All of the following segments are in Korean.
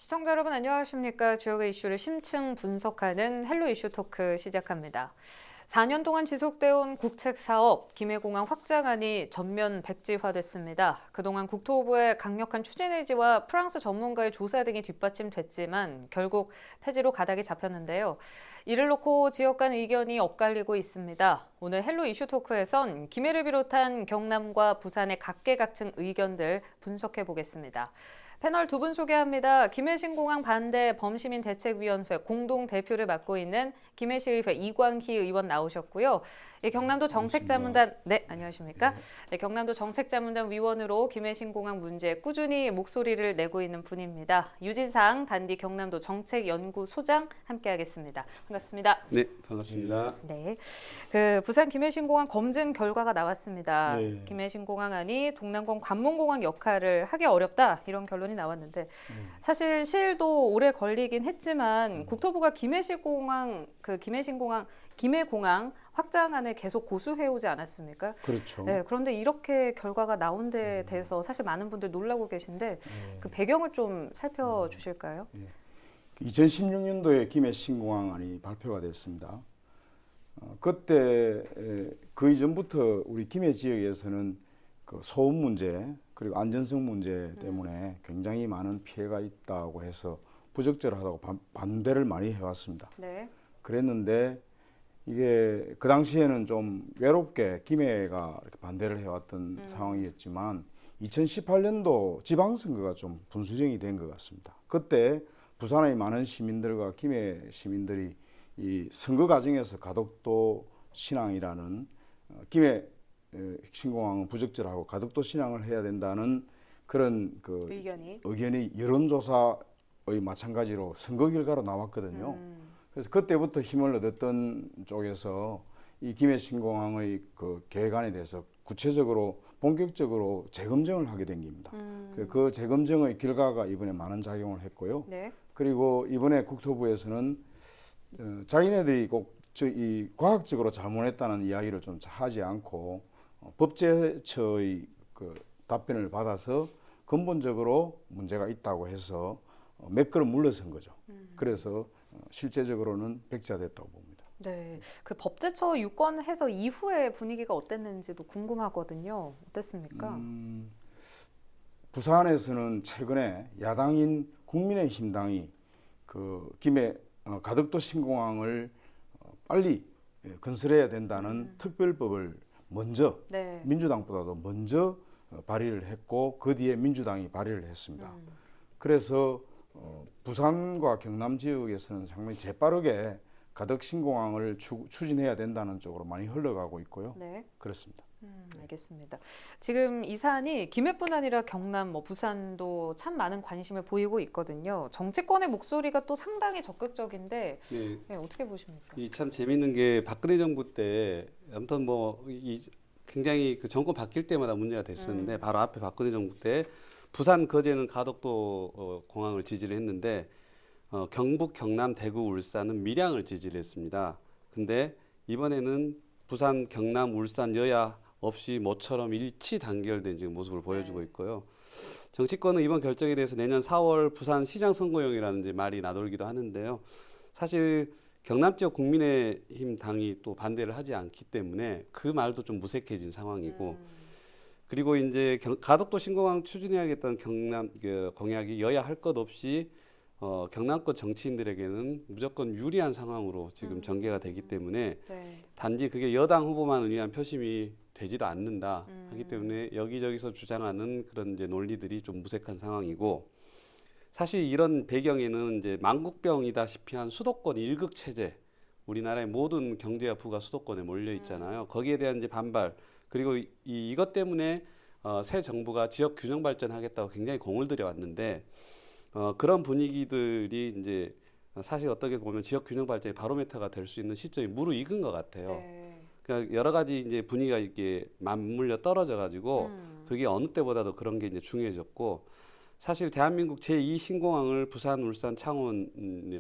시청자 여러분 안녕하십니까? 지역의 이슈를 심층 분석하는 헬로 이슈 토크 시작합니다. 4년 동안 지속되어 온 국책 사업 김해공항 확장안이 전면 백지화됐습니다. 그동안 국토부의 강력한 추진 의지와 프랑스 전문가의 조사 등이 뒷받침됐지만 결국 폐지로 가닥이 잡혔는데요. 이를 놓고 지역 간 의견이 엇갈리고 있습니다. 오늘 헬로 이슈 토크에선 김해를 비롯한 경남과 부산의 각계각층 의견들 분석해 보겠습니다. 패널 두 분 소개합니다. 김해신공항 반대 범시민대책위원회 공동대표를 맡고 있는 김해시의회 이광희 의원 나오셨고요. 경남도 정책자문단, 네, 안녕하십니까? 네, 경남도 정책자문단 위원으로 김해신공항 문제에 꾸준히 목소리를 내고 있는 분입니다. 유진상 단디 경남도 정책연구소장 함께하겠습니다. 반갑습니다. 네, 반갑습니다. 네, 부산 김해신공항 검증 결과가 나왔습니다. 네. 김해신공항안이 동남권 관문공항 역할을 하기 어렵다 이런 결론이 나왔는데 사실 시일도 오래 걸리긴 했지만 국토부가 김해공항 확장안을 계속 고수해오지 않았습니까? 그렇죠. 네, 그런데 이렇게 결과가 나온 데 대해서 사실 많은 분들 놀라고 계신데 그 배경을 좀 살펴주실까요? 2016년도에 김해 신공항안이 발표가 됐습니다. 그때 그 이전부터 우리 김해 지역에서는 그 소음 문제 그리고 안전성 문제 때문에 굉장히 많은 피해가 있다고 해서 부적절하다고 반대를 많이 해왔습니다. 네. 그랬는데 이게 그 당시에는 좀 외롭게 김해가 이렇게 반대를 해왔던 상황이었지만 2018년도 지방선거가 좀 분수령이 된 것 같습니다. 그때 부산의 많은 시민들과 김해 시민들이 이 선거 과정에서 가덕도 신앙이라는 김해 신공항은 부적절하고 가덕도 신앙을 해야 된다는 그런 그 의견이 여론조사의 마찬가지로 선거 결과로 나왔거든요. 그래서 그때부터 힘을 얻었던 쪽에서 이 김해 신공항의 그 계획안에 대해서 구체적으로 본격적으로 재검증을 하게 된 겁니다. 그 재검증의 결과가 이번에 많은 작용을 했고요. 네. 그리고 이번에 국토부에서는 자기네들이 꼭 이 과학적으로 잘못했다는 이야기를 좀 하지 않고 법제처의 그 답변을 받아서 근본적으로 문제가 있다고 해서 몇 걸음 물러선 거죠. 그래서 실제적으로는 백지화됐다고 봅니다. 네, 그 법제처 유권해서 이후의 분위기가 어땠는지도 궁금하거든요. 어땠습니까? 부산에서는 최근에 야당인 국민의힘당이 그 김해 가덕도 신공항을 빨리 건설해야 된다는 특별법을 먼저 네. 민주당보다도 먼저 발의를 했고 그 뒤에 민주당이 발의를 했습니다. 그래서 부산과 경남 지역에서는 상당히 재빠르게 가덕 신공항을 추진해야 된다는 쪽으로 많이 흘러가고 있고요. 네. 그렇습니다. 알겠습니다. 지금 이 사안이 김해뿐 아니라 경남, 부산도 참 많은 관심을 보이고 있거든요. 정치권의 목소리가 또 상당히 적극적인데 네, 어떻게 보십니까? 이 참 재밌는 게 박근혜 정부 때 아무튼 굉장히 그 정권 바뀔 때마다 문제가 됐었는데 바로 앞에 박근혜 정부 때 부산 거제는 가덕도 공항을 지지를 했는데 경북, 경남, 대구, 울산은 밀양을 지지를 했습니다. 근데 이번에는 부산, 경남, 울산 여야 없이 모처럼 일치 단결된 지금 모습을 보여주고 있고요. 정치권은 이번 결정에 대해서 내년 4월 부산 시장 선거용이라는 이제 말이 나돌기도 하는데요. 사실 경남 지역 국민의힘 당이 또 반대를 하지 않기 때문에 그 말도 좀 무색해진 상황이고 그리고 이제 가덕도 신공항 추진해야겠다는 경남 공약이 여야 할 것 없이 경남권 정치인들에게는 무조건 유리한 상황으로 지금 전개가 되기 때문에 네. 단지 그게 여당 후보만을 위한 표심이 되지도 않는다 하기 때문에 여기저기서 주장하는 그런 이제 논리들이 좀 무색한 상황이고 사실 이런 배경에는 이제 만국병이다시피 한 수도권 일극 체제 우리나라의 모든 경제와 부가 수도권에 몰려 있잖아요. 거기에 대한 이제 반발 그리고 이것 때문에 새 정부가 지역 균형 발전하겠다고 굉장히 공을 들여왔는데 그런 분위기들이 이제 사실 어떻게 보면 지역 균형 발전의 바로미터가 될 수 있는 시점이 무르익은 것 같아요. 네. 그러니까 여러 가지 이제 분위기가 이렇게 맞물려 떨어져 가지고 그게 어느 때보다도 그런 게 이제 중요해졌고 사실 대한민국 제2 신공항을 부산, 울산, 창원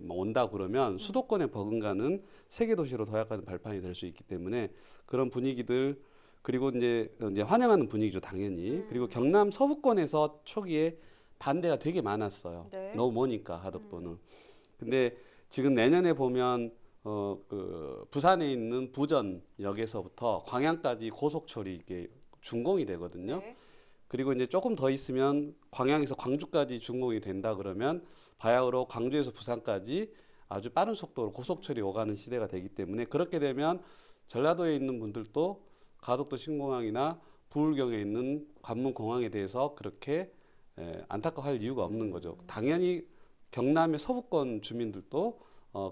온다 그러면 수도권의 버금가는 세계 도시로 도약하는 발판이 될 수 있기 때문에 그런 분위기들 그리고 이제 환영하는 분위기죠 당연히 그리고 경남 서부권에서 초기에 반대가 되게 많았어요. 네. 너무 머니까 하덕도는. 근데 지금 내년에 보면 그 부산에 있는 부전역에서부터 광양까지 고속철이 이게 준공이 되거든요. 네. 그리고 이제 조금 더 있으면 광양에서 광주까지 준공이 된다 그러면 바야흐로 광주에서 부산까지 아주 빠른 속도로 고속철이 오가는 시대가 되기 때문에 그렇게 되면 전라도에 있는 분들도 가덕도 신공항이나 부울경에 있는 관문공항에 대해서 그렇게 안타까워할 이유가 없는 거죠. 당연히 경남의 서부권 주민들도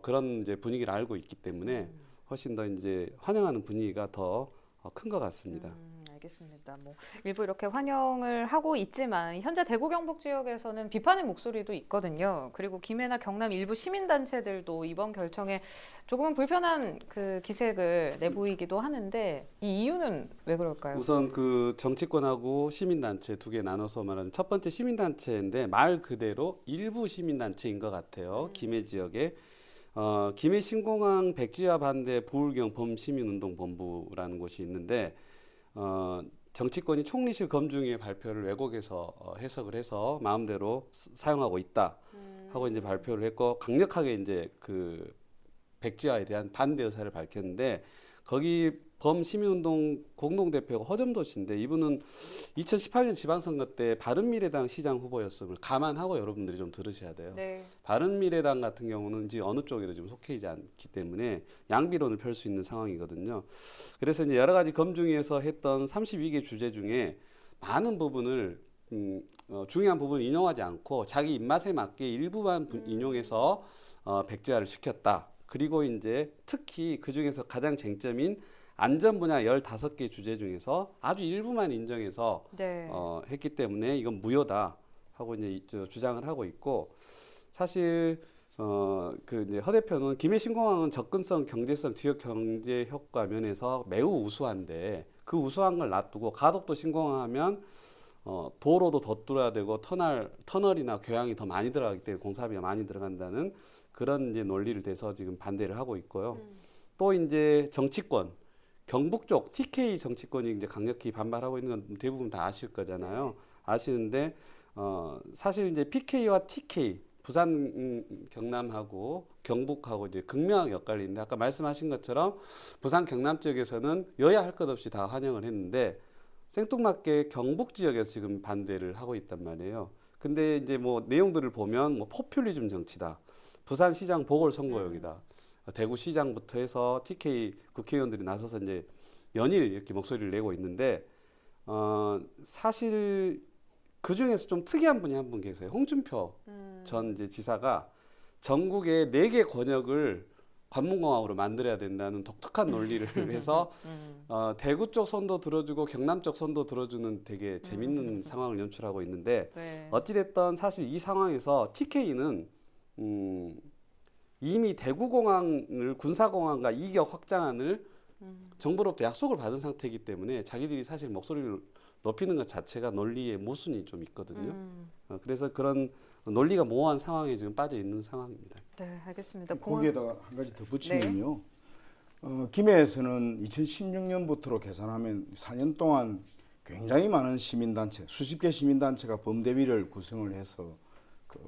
그런 이제 분위기를 알고 있기 때문에 훨씬 더 이제 환영하는 분위기가 더 큰 것 같습니다. 알겠습니다. 뭐 일부 이렇게 환영을 하고 있지만 현재 대구 경북 지역에서는 비판의 목소리도 있거든요. 그리고 김해나 경남 일부 시민단체들도 이번 결정에 조금은 불편한 그 기색을 내보이기도 하는데 이 이유는 왜 그럴까요? 우선 그 정치권하고 시민단체 두 개 나눠서 말하는 첫 번째 시민단체인데 말 그대로 일부 시민단체인 것 같아요. 김해 지역에. 김해 신공항 백지화 반대 부울경 범시민운동본부라는 곳이 있는데 정치권이 총리실 검증위의 발표를 왜곡해서 해석을 해서 마음대로 사용하고 있다 하고 이제 발표를 했고 강력하게 이제 그 백지화에 대한 반대 의사를 밝혔는데 거기 범시민운동 공동대표가 허점도 씨인데 이분은 2018년 지방선거 때 바른미래당 시장 후보였음을 감안하고 여러분들이 좀 들으셔야 돼요. 네. 바른미래당 같은 경우는 이제 어느 쪽에도 지금 속해 있지 않기 때문에 양비론을 펼 수 있는 상황이거든요. 그래서 이제 여러 가지 검증위에서 했던 32개 주제 중에 많은 부분을 중요한 부분을 인용하지 않고 자기 입맛에 맞게 일부만 인용해서 백지화를 시켰다. 그리고 이제 특히 그 중에서 가장 쟁점인 안전 분야 15개 주제 중에서 아주 일부만 인정해서 네. 했기 때문에 이건 무효다 하고 이제 주장을 하고 있고 사실 그 이제 허 대표는 김해 신공항은 접근성, 경제성, 지역 경제 효과 면에서 매우 우수한데 그 우수한 걸 놔두고 가덕도 신공항 하면 도로도 더 뚫어야 되고 터널이나 교양이 더 많이 들어가기 때문에 공사비가 많이 들어간다는 그런 이제 논리를 대서 지금 반대를 하고 있고요. 또 이제 정치권 경북 쪽 TK 정치권이 이제 강력히 반발하고 있는 건 대부분 다 아실 거잖아요. 아시는데 사실 이제 PK와 TK 부산 경남하고 경북하고 이제 극명하게 엇갈리는데 아까 말씀하신 것처럼 부산 경남 지역에서는 여야 할 것 없이 다 환영을 했는데 생뚱맞게 경북 지역에서 지금 반대를 하고 있단 말이에요. 근데 이제 뭐 내용들을 보면 뭐 포퓰리즘 정치다. 부산시장 보궐선거용이다. 대구시장부터 해서 TK 국회의원들이 나서서 이제 연일 이렇게 목소리를 내고 있는데 사실 그 중에서 좀 특이한 분이 한 분 계세요. 홍준표 전 이제 지사가 전국의 4개 권역을 관문공항으로 만들어야 된다는 독특한 논리를 해서 대구 쪽 손도 들어주고 경남 쪽 손도 들어주는 되게 재밌는 상황을 연출하고 있는데 네. 어찌됐든 사실 이 상황에서 TK는 이미 대구공항을 군사공항과 이격 확장안을 정부로부터 약속을 받은 상태이기 때문에 자기들이 사실 목소리를 높이는 것 자체가 논리의 모순이 좀 있거든요. 그래서 그런 논리가 모호한 상황에 지금 빠져 있는 상황입니다. 네, 알겠습니다. 거기에다가 한 가지 더 붙이면요. 김해에서는 2016년부터로 계산하면 4년 동안 굉장히 많은 시민단체, 수십 개 시민단체가 범대비를 구성을 해서 그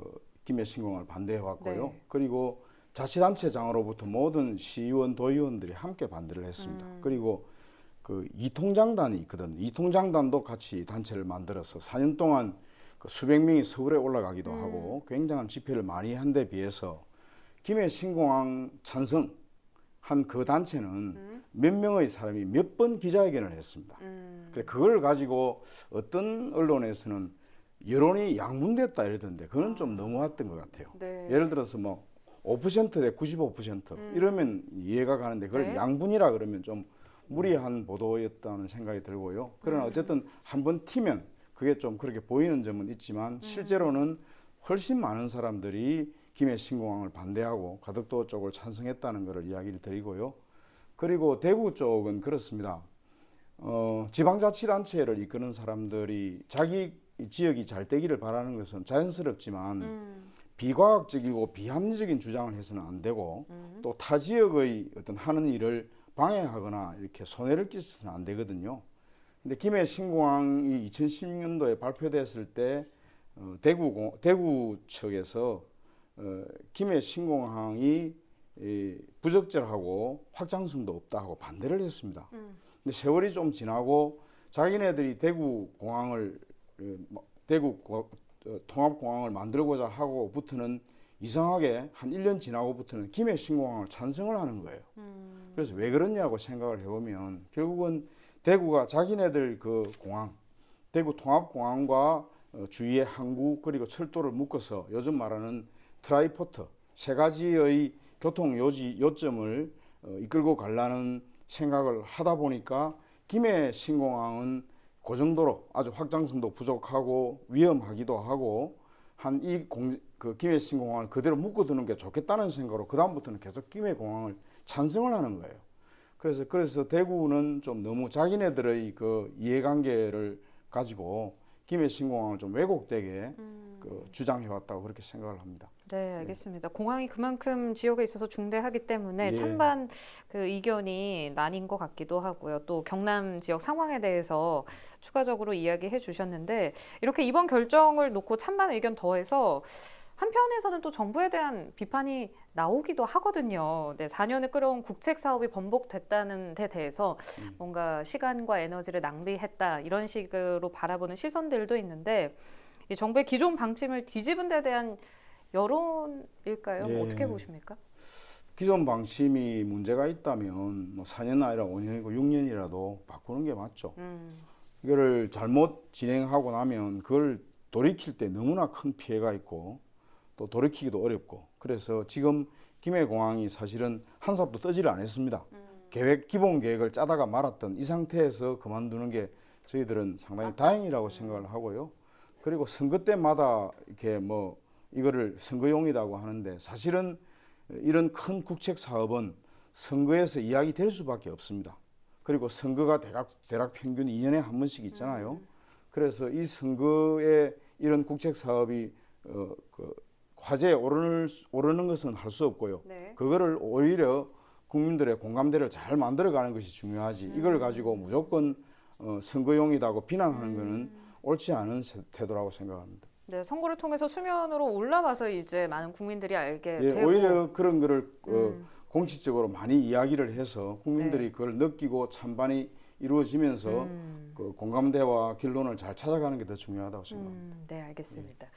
김해 신공항을 반대해 왔고요. 네. 그리고 자치단체장으로부터 모든 시의원, 도의원들이 함께 반대를 했습니다. 그리고 그 이통장단이 있거든. 이통장단도 같이 단체를 만들어서 4년 동안 그 수백 명이 서울에 올라가기도 하고 굉장한 집회를 많이 한 데 비해서 김해 신공항 찬성한 그 단체는 몇 명의 사람이 몇 번 기자회견을 했습니다. 그래 그걸 가지고 어떤 언론에서는 여론이 양분됐다 이러던데 그건 좀 너무했던 것 같아요. 네. 예를 들어서 뭐 5% 대 95% 이러면 이해가 가는데 그걸 네. 양분이라 그러면 좀 무리한 보도였다는 생각이 들고요. 그러나 어쨌든 한번 튀면 그게 좀 그렇게 보이는 점은 있지만 실제로는 훨씬 많은 사람들이 김해 신공항을 반대하고 가덕도 쪽을 찬성했다는 것을 이야기를 드리고요. 그리고 대구 쪽은 그렇습니다. 지방자치단체를 이끄는 사람들이 자기 지역이 잘 되기를 바라는 것은 자연스럽지만 비과학적이고 비합리적인 주장을 해서는 안 되고 또 타 지역의 어떤 하는 일을 방해하거나 이렇게 손해를 끼쳐서는 안 되거든요. 근데 김해 신공항이 2016년도에 발표됐을 때 대구 측에서 김해 신공항이 부적절하고 확장성도 없다 하고 반대를 했습니다. 근데 세월이 좀 지나고 자기네들이 대구 통합공항을 만들고자 하고부터는 이상하게 한 1년 지나고부터는 김해 신공항을 찬성을 하는 거예요. 그래서 왜 그러냐고 생각을 해보면 결국은 대구가 자기네들 그 공항, 대구 통합공항과 주위의 항구 그리고 철도를 묶어서 요즘 말하는 트라이포트 세 가지의 교통 요점을 이끌고 가려는 생각을 하다 보니까 김해 신공항은 그 정도로 아주 확장성도 부족하고 위험하기도 하고 그 김해 신공항을 그대로 묶어두는 게 좋겠다는 생각으로 그 다음부터는 계속 김해 공항을 찬성을 하는 거예요. 그래서 대구는 좀 너무 자기네들의 그 이해관계를 가지고 김해 신공항을 좀 왜곡되게 주장해왔다고 그렇게 생각을 합니다. 네, 알겠습니다. 공항이 그만큼 지역에 있어서 중대하기 때문에 예. 찬반 그 의견이 나뉜 것 같기도 하고요. 또 경남 지역 상황에 대해서 추가적으로 이야기해 주셨는데 이렇게 이번 결정을 놓고 찬반 의견 더해서 한편에서는 또 정부에 대한 비판이 나오기도 하거든요. 네, 4년을 끌어온 국책 사업이 번복됐다는 데 대해서 뭔가 시간과 에너지를 낭비했다 이런 식으로 바라보는 시선들도 있는데 이 정부의 기존 방침을 뒤집은 데 대한 여론일까요? 예. 어떻게 보십니까? 기존 방침이 문제가 있다면 뭐 4년 아니라 5년이고 6년이라도 바꾸는 게 맞죠. 이거를 잘못 진행하고 나면 그걸 돌이킬 때 너무나 큰 피해가 있고 또 돌이키기도 어렵고 그래서 지금 김해공항이 사실은 한 삽도 떠지를 안 했습니다. 기본 계획을 짜다가 말았던 이 상태에서 그만두는 게 저희들은 상당히 다행이라고 생각을 하고요. 그리고 선거 때마다 이렇게 뭐 이거를 선거용이라고 하는데 사실은 이런 큰 국책 사업은 선거에서 이야기될 수밖에 없습니다. 그리고 선거가 대략 평균 2년에 한 번씩 있잖아요. 그래서 이 선거에 이런 국책 사업이 화제에 오르는 것은 할 수 없고요. 네. 그거를 오히려 국민들의 공감대를 잘 만들어가는 것이 중요하지. 이걸 가지고 무조건 선거용이라고 비난하는 것은 옳지 않은 태도라고 생각합니다. 네, 선거를 통해서 수면으로 올라와서 이제 많은 국민들이 알게 예, 되고 오히려 그런 거를 공식적으로 많이 이야기를 해서 국민들이 네. 그걸 느끼고 찬반이 이루어지면서 그 공감대와 결론을 잘 찾아가는 게 더 중요하다고 생각합니다. 네, 알겠습니다.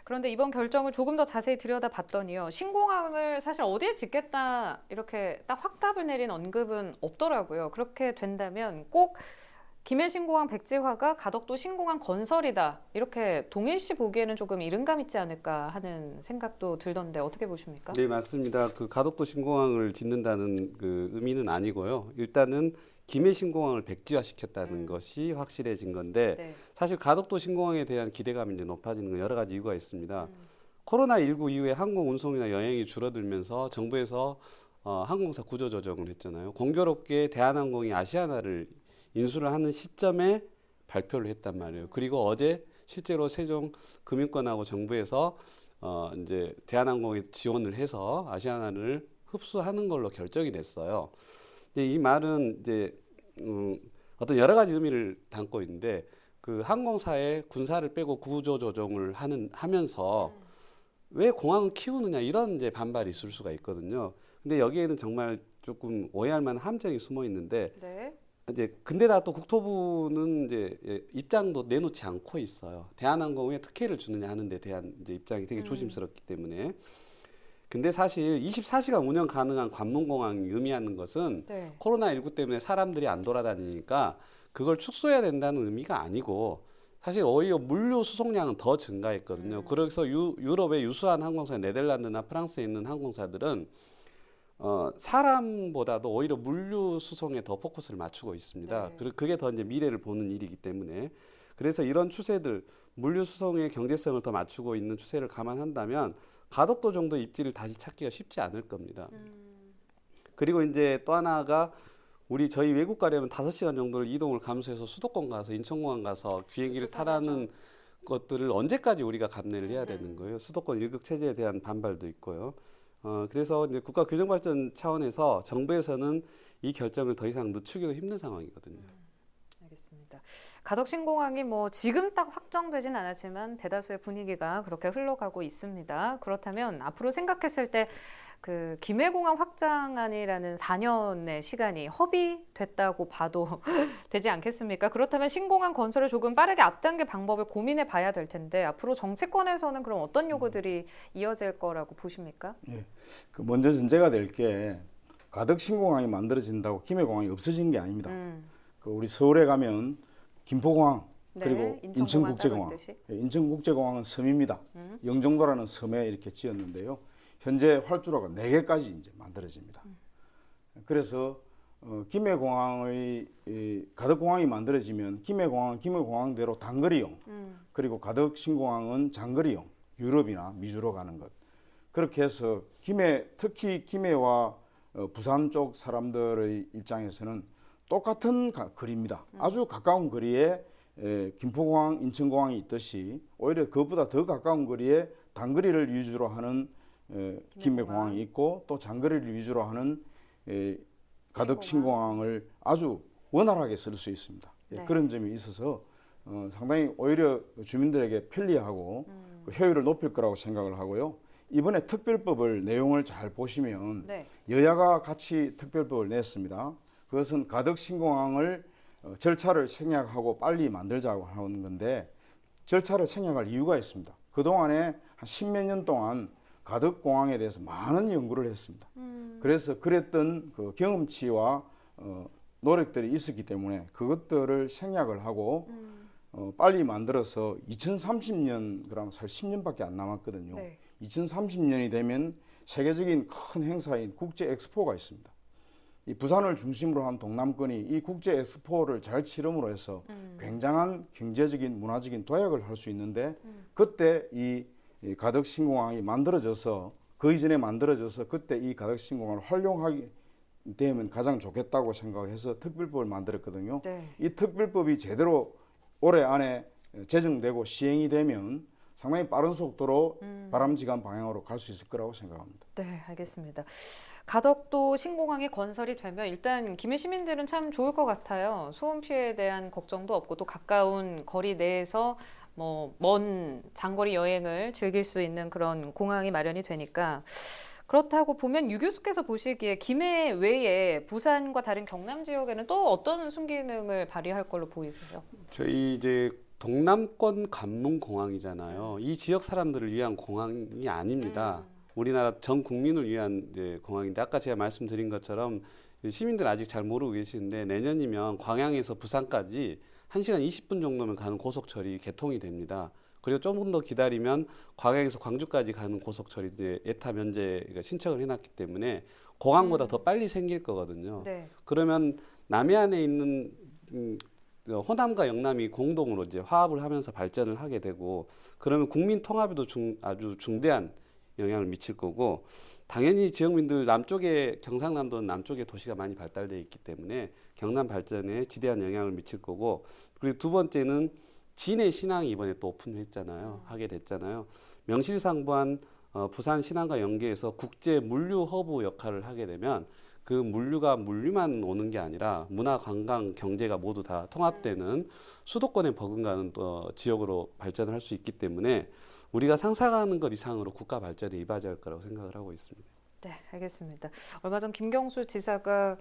그런데 이번 결정을 조금 더 자세히 들여다봤더니요. 신공항을 사실 어디에 짓겠다 이렇게 딱 확답을 내린 언급은 없더라고요. 그렇게 된다면 꼭 김해 신공항 백지화가 가덕도 신공항 건설이다. 이렇게 동일시 보기에는 조금 이른감 있지 않을까 하는 생각도 들던데 어떻게 보십니까? 네, 맞습니다. 그 가덕도 신공항을 짓는다는 그 의미는 아니고요. 일단은 김해 신공항을 백지화시켰다는 것이 확실해진 건데 네. 사실 가덕도 신공항에 대한 기대감이 이제 높아지는 건 여러 가지 이유가 있습니다. 코로나19 이후에 항공 운송이나 여행이 줄어들면서 정부에서 항공사 구조 조정을 했잖아요. 공교롭게 대한항공이 아시아나를 인수를 하는 시점에 발표를 했단 말이에요. 그리고 어제 실제로 세종금융권하고 정부에서 이제 대한항공에 지원을 해서 아시아나를 흡수하는 걸로 결정이 됐어요. 근데 이 말은 이제 어떤 여러 가지 의미를 담고 있는데 그 항공사의 군사를 빼고 구조 조정을 하면서 왜 공항을 키우느냐 이런 이제 반발이 있을 수가 있거든요. 근데 여기에는 정말 조금 오해할 만한 함정이 숨어 있는데 네. 이제 근데다 또 국토부는 이제 입장도 내놓지 않고 있어요. 대한항공에 특혜를 주느냐 하는 데 대한 이제 입장이 되게 조심스럽기 때문에. 근데 사실 24시간 운영 가능한 관문공항이 의미하는 것은 네. 코로나19 때문에 사람들이 안 돌아다니니까 그걸 축소해야 된다는 의미가 아니고 사실 오히려 물류 수송량은 더 증가했거든요. 그래서 유럽의 유수한 항공사, 네덜란드나 프랑스에 있는 항공사들은 사람보다도 오히려 물류 수송에 더 포커스를 맞추고 있습니다. 네. 그리고 그게 더 이제 미래를 보는 일이기 때문에 그래서 이런 추세들 물류 수송의 경제성을 더 맞추고 있는 추세를 감안한다면 가덕도 정도 입지를 다시 찾기가 쉽지 않을 겁니다. 그리고 이제 또 하나가 저희 외국 가려면 5시간 정도를 이동을 감수해서 수도권 가서 인천공항 가서 비행기를 타라는 것들을 언제까지 우리가 감내를 해야 되는 거예요. 수도권 일극 체제에 대한 반발도 있고요. 그래서 이제 국가 교정 발전 차원에서 정부에서는 이 결정을 더 이상 늦추기도 힘든 상황이거든요. 알겠습니다. 가덕신공항이 뭐 지금 딱 확정되진 않았지만 대다수의 분위기가 그렇게 흘러가고 있습니다. 그렇다면 앞으로 생각했을 때 그 김해공항 확장안이라는 4년의 시간이 허비됐다고 봐도 되지 않겠습니까? 그렇다면 신공항 건설을 조금 빠르게 앞당길 방법을 고민해 봐야 될 텐데 앞으로 정치권에서는 그럼 어떤 요구들이 이어질 거라고 보십니까? 예. 그 먼저 전제가 될 게 가덕 신공항이 만들어진다고 김해공항이 없어진 게 아닙니다. 그 우리 서울에 가면 김포공항 그리고 네, 인천공항 인천국제공항, 따로 있듯이. 예, 인천국제공항은 섬입니다. 영종도라는 섬에 이렇게 지었는데요. 현재 활주로가 4개까지 이제 만들어집니다. 그래서 김해공항의 가덕공항이 만들어지면 김해공항은 김해공항대로 단거리용, 그리고 가덕신공항은 장거리용, 유럽이나 미주로 가는 것. 그렇게 해서 특히 김해와 부산 쪽 사람들의 입장에서는 똑같은 거리입니다. 아주 가까운 거리에 김포공항, 인천공항이 있듯이 오히려 그것보다 더 가까운 거리에 단거리를 위주로 하는 김해공항이 있고 또 장거리를 위주로 하는 가덕 신공항을 아주 원활하게 쓸 수 있습니다. 네. 그런 점이 있어서 상당히 오히려 주민들에게 편리하고 그 효율을 높일 거라고 생각을 하고요. 이번에 특별법을 내용을 잘 보시면 네. 여야가 같이 특별법을 냈습니다. 그것은 가덕 신공항을 절차를 생략하고 빨리 만들자고 하는 건데 절차를 생략할 이유가 있습니다. 그동안에 한 10몇 년 동안 가덕공항에 대해서 많은 연구를 했습니다. 그래서 그랬던 그 경험치와 노력들이 있었기 때문에 그것들을 생략을 하고 빨리 만들어서 2030년 그러면 사실 10년밖에 안 남았거든요. 네. 2030년이 되면 세계적인 큰 행사인 국제 엑스포가 있습니다. 이 부산을 중심으로 한 동남권이 이 국제 엑스포를 잘 치름으로 해서 굉장한 경제적인 문화적인 도약을 할 수 있는데 그때 이 가덕 신공항이 만들어져서 그 이전에 만들어져서 그때 이 가덕 신공항을 활용하게 되면 가장 좋겠다고 생각해서 특별법을 만들었거든요. 네. 이 특별법이 제대로 올해 안에 제정되고 시행이 되면 상당히 빠른 속도로 바람직한 방향으로 갈 수 있을 거라고 생각합니다. 네, 알겠습니다. 가덕도 신공항이 건설이 되면 일단 김해 시민들은 참 좋을 것 같아요. 소음 피해에 대한 걱정도 없고 또 가까운 거리 내에서 뭐 먼 장거리 여행을 즐길 수 있는 그런 공항이 마련이 되니까 그렇다고 보면 유 교수께서 보시기에 김해 외에 부산과 다른 경남 지역에는 또 어떤 순기능을 발휘할 걸로 보이세요? 저희 이제 동남권 관문공항이잖아요. 이 지역 사람들을 위한 공항이 아닙니다. 우리나라 전 국민을 위한 이제 공항인데 아까 제가 말씀드린 것처럼 시민들 아직 잘 모르고 계시는데 내년이면 광양에서 부산까지 1시간 20분 정도면 가는 고속철이 개통이 됩니다. 그리고 조금 더 기다리면 광양에서 광주까지 가는 고속철이 이제 예타 면제가 신청을 해놨기 때문에 공항보다 더 빨리 생길 거거든요. 네. 그러면 남해안에 있는 호남과 영남이 공동으로 이제 화합을 하면서 발전을 하게 되고 그러면 국민 통합에도 아주 중대한 영향을 미칠 거고 당연히 지역민들 남쪽에 경상남도는 남쪽에 도시가 많이 발달되어 있기 때문에 경남 발전에 지대한 영향을 미칠 거고 그리고 두 번째는 진해 신항이 이번에 또 오픈했잖아요. 하게 됐잖아요. 명실상부한 부산 신항과 연계해서 국제 물류 허브 역할을 하게 되면 그 물류가 물류만 오는 게 아니라 문화, 관광, 경제가 모두 다 통합되는 수도권에 버금가는 또 지역으로 발전을 할 수 있기 때문에 우리가 상상하는 것 이상으로 국가 발전에 이바지할 거라고 생각을 하고 있습니다. 네, 알겠습니다. 얼마 전 김경수 지사가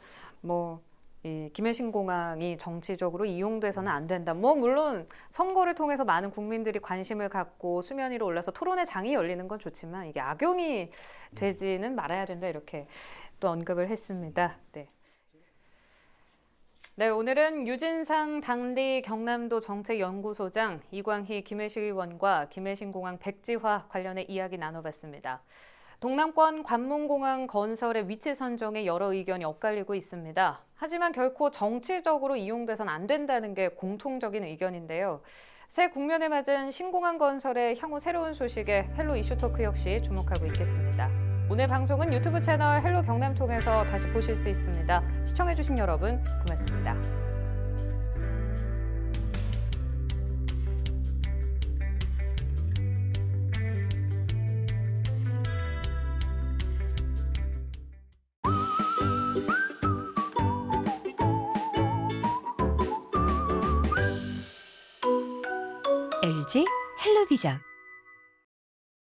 이 김해신공항이 정치적으로 이용돼서는 안 된다. 물론 선거를 통해서 많은 국민들이 관심을 갖고 수면 위로 올라서 토론의 장이 열리는 건 좋지만 이게 악용이 되지는 말아야 된다 이렇게 또 언급을 했습니다. 네. 네, 오늘은 유진상 당리 경남도 정책연구소장 이광희 김해시의원과 김해신공항 백지화 관련해 이야기 나눠봤습니다. 동남권 관문공항 건설의 위치 선정에 여러 의견이 엇갈리고 있습니다. 하지만 결코 정치적으로 이용돼선 안 된다는 게 공통적인 의견인데요. 새 국면을 맞은 신공항 건설의 향후 새로운 소식에 헬로 이슈토크 역시 주목하고 있겠습니다. 오늘 방송은 유튜브 채널 헬로 경남 통해서 다시 보실 수 있습니다. 시청해주신 여러분 고맙습니다. LG 헬로비전